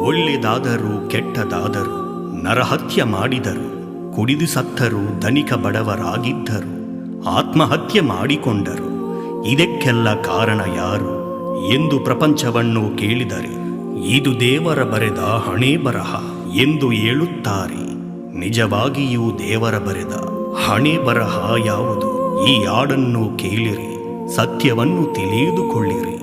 ಒಳ್ಳೆದಾದರೂ ಕೆಟ್ಟದಾದರೂ ನರಹತ್ಯ ಮಾಡಿದರು, ಕುಡಿದು ಸತ್ತರು, ಧನಿಕ ಬಡವರಾಗಿದ್ದರು, ಆತ್ಮಹತ್ಯೆ ಮಾಡಿಕೊಂಡರು. ಇದಕ್ಕೆಲ್ಲ ಕಾರಣ ಯಾರು ಎಂದು ಪ್ರಪಂಚವನ್ನು ಕೇಳಿದರೆ ಇದು ದೇವರ ಬರೆದ ಹಣೆ ಬರಹ ಎಂದು ಹೇಳುತ್ತಾರೆ. ನಿಜವಾಗಿಯೂ ದೇವರ ಬರೆದ ಹಣೆ ಬರಹ ಯಾವುದು? ಈ ಹಾಡನ್ನು ಕೇಳಿರಿ, ಸತ್ಯವನ್ನು ತಿಳಿದುಕೊಳ್ಳಿರಿ.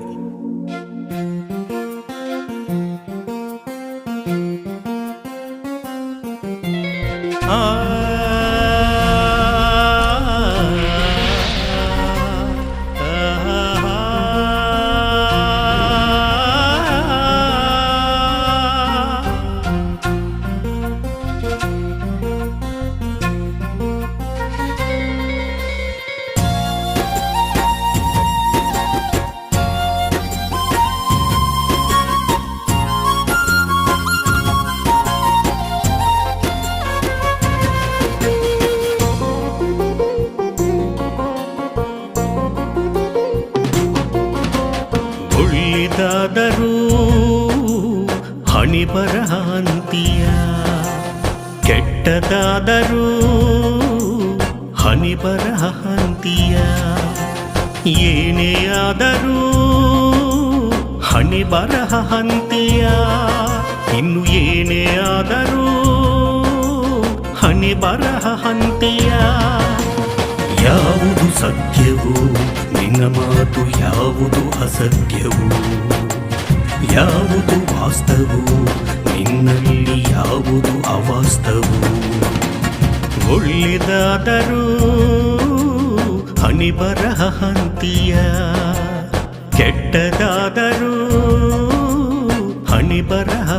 ಒಳ್ಳೆದಾದರೂ ಹಣೆ ಬರಹ ಅಂತೀಯ, ಕೆಟ್ಟದಾದರೂ ಹಣೆ ಬರಹ ಅಂತೀಯ. ಏನೇ ಆದರೂ ಹಣೆ ಬರಹ ಅಂತೀಯ, ಇನ್ನು ಏನೇ ಆದರೂ ಹಣೆ ಬರಹ ಅಂತೀಯ. ಯಾವುದು ಸತ್ಯವು ನಿನ್ನ ಮಾತು, ಯಾವುದು ಅಸತ್ಯವು, ಯಾವುದು ವಾಸ್ತವು ನಿನ್ನಲ್ಲಿ, ಯಾವುದು ಅವಾಸ್ತವು. ಒಳ್ಳೆದಾದರೂ ಹಣೆ ಬರಹ ಅಂತೀಯ, ಕೆಟ್ಟದಾದರೂ ಹಣೆ ಬರಹ